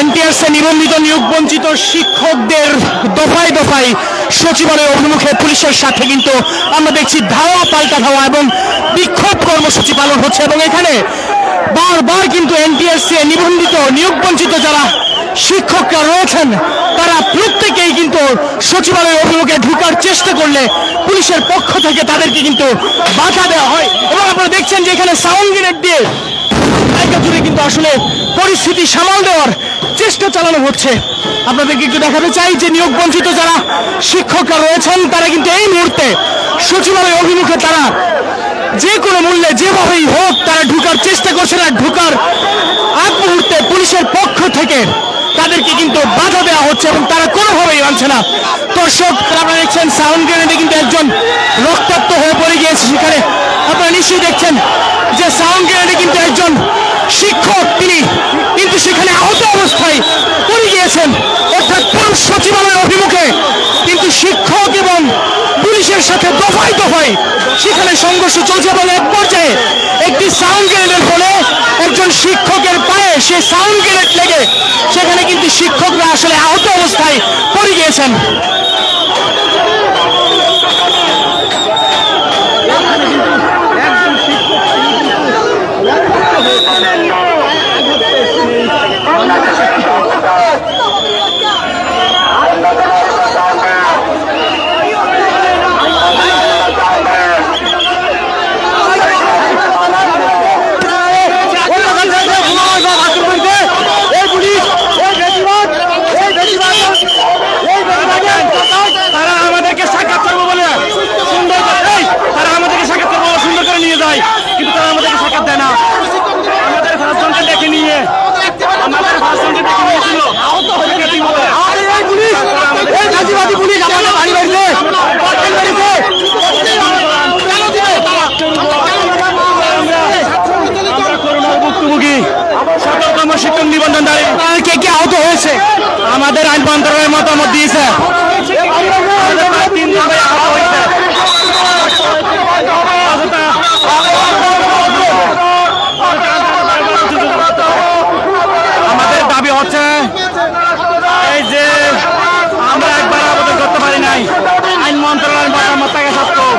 NTRC নিবন্ধিত নিয়োগ বঞ্চিত শিক্ষকদের দফায় দফায় সচিবালয় অভিমুখে পুলিশের সাথে কিন্তু আমরা দেখছি ধাওয়া পাল্টা ধাওয়া এবং বিক্ষোভ কর্মসূচি পালন হচ্ছে এবং এখানে বারবার কিন্তু এনটিআরসি নিবন্ধিত নিয়োগ বঞ্চিত যারা শিক্ষকরা রয়েছেন তারা প্রত্যেকেই কিন্তু সচিবালয় অভিমুখে ঢোকার চেষ্টা করলে পুলিশের পক্ষ থেকে তাদেরকে কিন্তু বাধা দেওয়া হয় এবং আপনারা দেখছেন যে এখানে সাউন্ড গ্রেনেড দিয়ে জায়গা জুড়ে কিন্তু আসলে পরিস্থিতি সামাল দেওয়ার চেষ্টা চালানো হচ্ছে। আপনাদেরকে একটু দেখাতে চাই যে নিয়োগ বঞ্চিত যারা শিক্ষকরা রয়েছেন তারা কিন্তু এই মুহূর্তে সচিবালয় অভিমুখে তারা যে কোনো মূল্যে যেভাবেই হোক তারা ঢোকার চেষ্টা করছে না। ঢোকার আগ মুহূর্তে পুলিশের পক্ষ থেকে তাদেরকে কিন্তু বাধা দেওয়া হচ্ছে এবং তারা কোনোভাবেই মানছে না। দর্শক আপনারা দেখছেন সাউন্ড গ্রেনেডে কিন্তু একজন রক্তাক্ত হয়ে পড়ে গিয়েছে সেখানে। আপনারা নিশ্চয়ই দেখছেন যে সাউন্ড গ্রেনেডে কিন্তু একজন শিক্ষক তিনি কিন্তু সেখানে আহত অবস্থায় পড়ে গিয়েছেন। অর্থাৎ পুরো সচিবালয়ের অভিমুখে কিন্তু শিক্ষক এবং পুলিশের সাথে দফায় দফায় সেখানে সংঘর্ষ চলছে এবং এক পর্যায়ে একটি সাউন্ড গ্রেনেডের ফলে একজন শিক্ষকের পায়ে সে সাউন্ড গ্রেনেড লেগে সেখানে কিন্তু শিক্ষকরা আসলে আহত অবস্থায় পড়ে গিয়েছেন। শিক্ষক নিবন্ধনধারী কে কে আহত হয়েছে আমাদের আইন মন্ত্রণালয়ের মতামত দিয়েছে। আমাদের দাবি হচ্ছে এই যে আমরা একবার আবেদন করতে পারি নাই আইন মন্ত্রণালয়ের মতামত থাকা সত্ত্বেও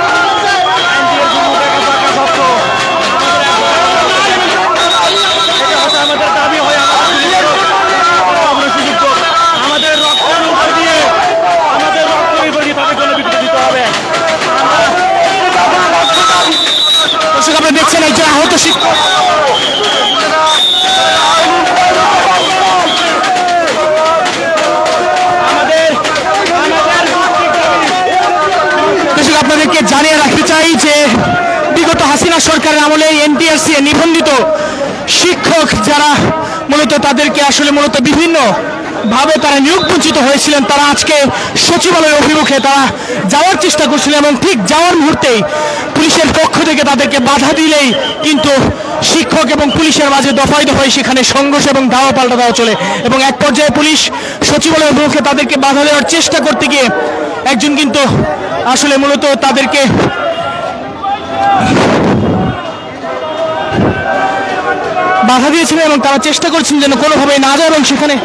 আমাদের দাবি হয় আমাদের রক্তের উপর দিয়ে তাদের জন্য বিক্রি দিতে হবে। দর্শক আপনারা দেখছেন একজন আহত শিক্ষক আপনাদেরকে জানিয়ে রাখতে চাই যে বিগত হাসিনা সরকারের আমলে এনটিআরসি নিবন্ধিত শিক্ষক যারা মূলত তাদেরকে আসলে মূলত বিভিন্ন ভাবে তারা নিয়োগ বঞ্চিত হয়েছিলেন তারা আজকে সচিবালয়ের অভিমুখে তারা যাওয়ার চেষ্টা করছিলেন এবং ঠিক যাওয়ার মুহূর্তেই পুলিশের পক্ষ থেকে তাদেরকে বাধা দিলেই কিন্তু শিক্ষক এবং পুলিশের মাঝে দফায় দফায় সেখানে সংঘর্ষ এবং ধাওয়া পাল্টা দেওয়া চলে এবং এক পর্যায়ে পুলিশ সচিবালয়ের অভিমুখে তাদেরকে বাধা দেওয়ার চেষ্টা করতে গিয়ে একজন কিন্তু আসলে মূলত তাদেরকে বাধা দিয়েছিলেন এবং তারা চেষ্টা করছেন যেন কোনোভাবেই না যায় এবং সেখানে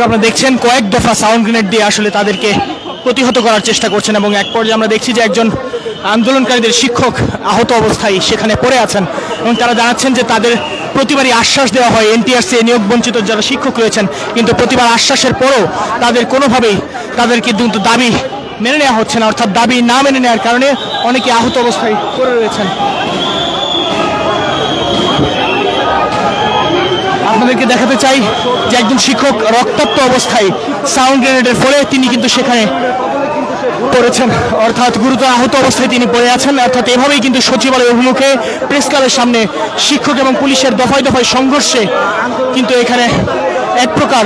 আপনারা দেখছেন কয়েক দফা সাউন্ড গ্রেনেড দিয়ে আসলে তাদেরকে প্রতিহত করার চেষ্টা করছেন এবং এক পর্যায়ে আমরা দেখছি যে একজন আন্দোলনকারীদের শিক্ষক আহত অবস্থায় সেখানে পড়ে আছেন এবং তারা জানাচ্ছেন যে তাদের প্রতিবারই আশ্বাস দেওয়া হয় এনটিআরসি নিয়োগ বঞ্চিত যারা শিক্ষক রয়েছেন কিন্তু প্রতিবার আশ্বাসের পরও তাদের কোনোভাবেই তাদেরকে কিন্তু দাবি মেনে নেওয়া হচ্ছে না। অর্থাৎ দাবি না মেনে নেওয়ার কারণে অনেকে আহত অবস্থায় পড়ে রয়েছেন। আপনাদেরকে দেখাতে চাই যে একজন শিক্ষক রক্তাক্ত অবস্থায় সাউন্ড গ্রেনেডের ফলে তিনি কিন্তু সেখানে পড়েছেন, অর্থাৎ গুরুতর আহত অবস্থায় তিনি পড়ে আছেন। অর্থাৎ এভাবেই কিন্তু সচিবালয় অভিমুখে প্রেস ক্লাবের সামনে শিক্ষক এবং পুলিশের দফায় দফায় সংঘর্ষে কিন্তু এখানে এক প্রকার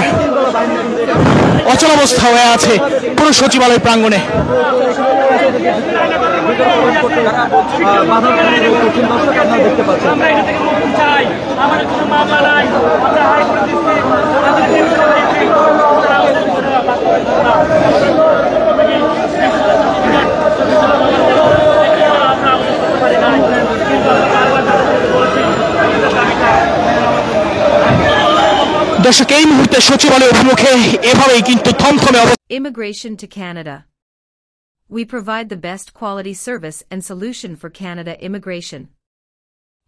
অচলাবস্থা হয়ে আছে পুরো সচিবালয় প্রাঙ্গণে। দর্শক, এই মুহূর্তে সচিবালয় অভিমুখে এভাবেই কিন্তু থমথমে অবস্থা। Immigration to Canada. We provide the best quality service and solution for Canada immigration.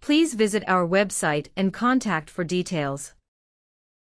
Please visit our website and contact for details.